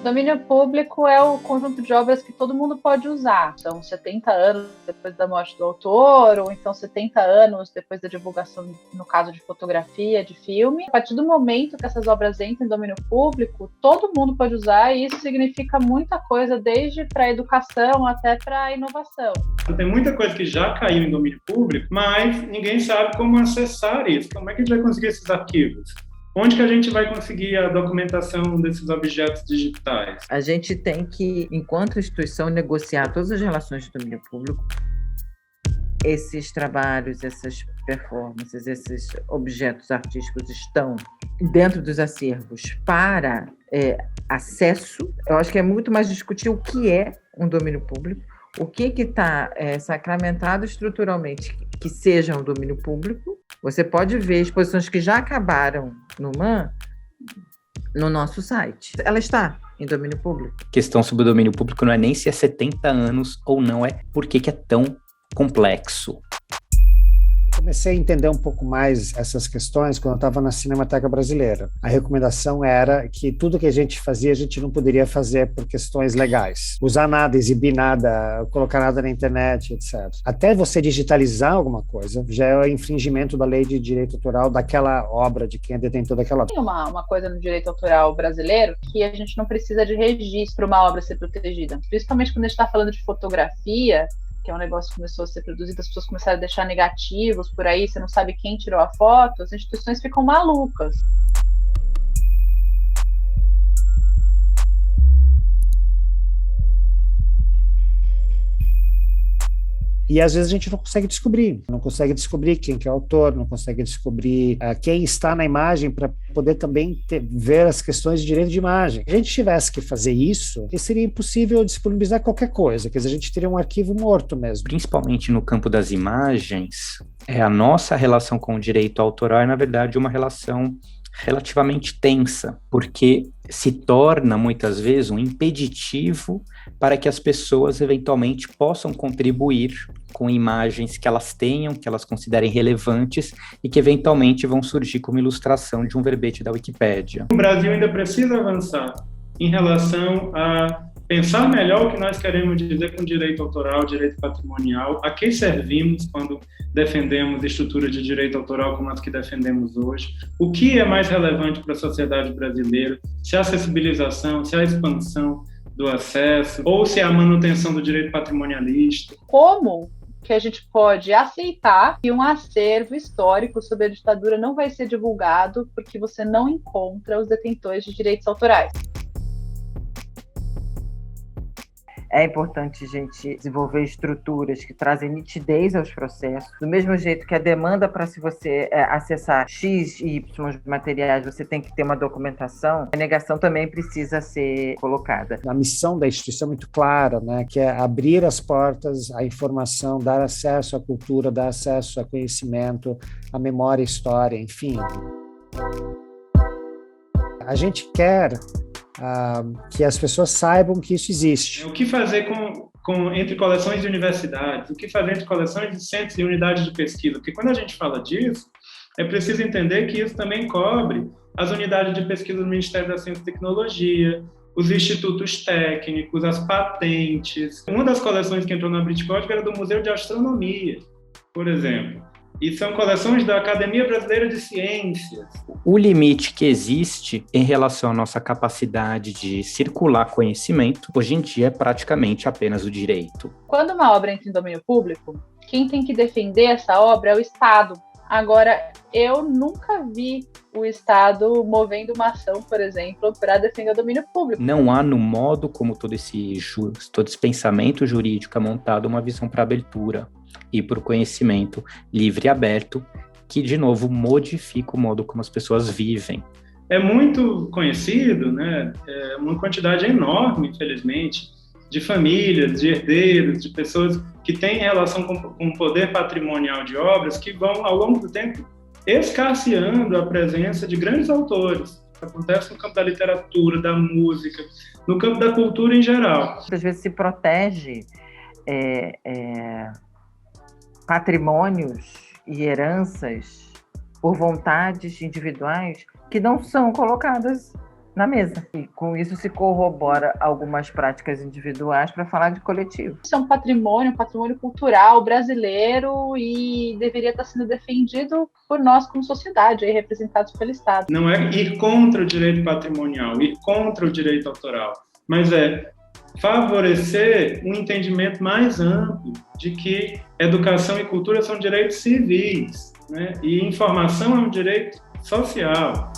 Domínio público é o conjunto de obras que todo mundo pode usar. São 70 anos depois da morte do autor, ou então 70 anos depois da divulgação, no caso de fotografia, de filme. A partir do momento que essas obras entram em domínio público, todo mundo pode usar, e isso significa muita coisa, desde para a educação até para a inovação. Tem muita coisa que já caiu em domínio público, mas ninguém sabe como acessar isso. Como é que a gente vai conseguir esses arquivos? Onde que a gente vai conseguir a documentação desses objetos digitais? A gente tem que, enquanto instituição, negociar todas as relações de domínio público. Esses trabalhos, essas performances, esses objetos artísticos estão dentro dos acervos para acesso. Eu acho que é muito mais discutir o que é um domínio público, o que está sacramentado estruturalmente que seja um domínio público. Você pode ver exposições que já acabaram no MAM no nosso site. Ela está em domínio público. A questão sobre o domínio público não é nem se é 70 anos ou não, é por que é tão complexo. Comecei a entender um pouco mais essas questões quando eu estava na Cinemateca Brasileira. A recomendação era que tudo que a gente fazia, a gente não poderia fazer por questões legais. Usar nada, exibir nada, colocar nada na internet, etc. Até você digitalizar alguma coisa, já é infringimento da lei de direito autoral daquela obra, de quem é detentor daquela obra. Tem uma coisa no direito autoral brasileiro que a gente não precisa de registro para uma obra ser protegida. Principalmente quando a gente está falando de fotografia, que é um negócio que começou a ser produzido, as pessoas começaram a deixar negativos por aí, você não sabe quem tirou a foto, as instituições ficam malucas. E às vezes a gente não consegue descobrir quem que é o autor, não consegue descobrir quem está na imagem para poder também ver as questões de direito de imagem. Se a gente tivesse que fazer isso, seria impossível disponibilizar qualquer coisa, quer dizer, a gente teria um arquivo morto mesmo. Principalmente no campo das imagens, a nossa relação com o direito autoral é, na verdade, uma relação relativamente tensa, porque se torna, muitas vezes, um impeditivo para que as pessoas, eventualmente, possam contribuir com imagens que elas tenham, que elas considerem relevantes e que, eventualmente, vão surgir como ilustração de um verbete da Wikipédia. O Brasil ainda precisa avançar em relação a pensar melhor o que nós queremos dizer com direito autoral, direito patrimonial, a que servimos quando defendemos estruturas de direito autoral como as que defendemos hoje, o que é mais relevante para a sociedade brasileira, se a acessibilização, se a expansão do acesso, ou se é a manutenção do direito patrimonialista. Como que a gente pode aceitar que um acervo histórico sobre a ditadura não vai ser divulgado porque você não encontra os detentores de direitos autorais? É importante a gente desenvolver estruturas que trazem nitidez aos processos. Do mesmo jeito que a demanda para, se você acessar X e Y materiais, você tem que ter uma documentação, a negação também precisa ser colocada. A missão da instituição é muito clara, né, que é abrir as portas à informação, dar acesso à cultura, dar acesso a conhecimento, à memória, à história, enfim. A gente quer que as pessoas saibam que isso existe. O que fazer entre coleções de universidades, o que fazer entre coleções de centros e unidades de pesquisa, porque quando a gente fala disso, é preciso entender que isso também cobre as unidades de pesquisa do Ministério da Ciência e Tecnologia, os institutos técnicos, as patentes. Uma das coleções que entrou na Britcode era do Museu de Astronomia, por exemplo. E são coleções da Academia Brasileira de Ciências. O limite que existe em relação à nossa capacidade de circular conhecimento, hoje em dia, é praticamente apenas o direito. Quando uma obra entra em domínio público, quem tem que defender essa obra é o Estado. Agora, eu nunca vi o Estado movendo uma ação, por exemplo, para defender o domínio público. Não há, no modo como todo esse pensamento jurídico é montado, uma visão para abertura e para o conhecimento livre e aberto, que, de novo, modifica o modo como as pessoas vivem. É muito conhecido, né? É uma quantidade enorme, infelizmente, de famílias, de herdeiros, de pessoas que têm relação com o poder patrimonial de obras que vão, ao longo do tempo, escasseando a presença de grandes autores. Acontece no campo da literatura, da música, no campo da cultura em geral. Às vezes se protege patrimônios e heranças por vontades individuais que não são colocadas na mesa. E com isso se corrobora algumas práticas individuais para falar de coletivo. Isso é um patrimônio cultural brasileiro e deveria estar sendo defendido por nós como sociedade, aí, representados pelo Estado. Não é ir contra o direito patrimonial, ir contra o direito autoral, mas é favorecer um entendimento mais amplo de que educação e cultura são direitos civis, né? E informação é um direito social.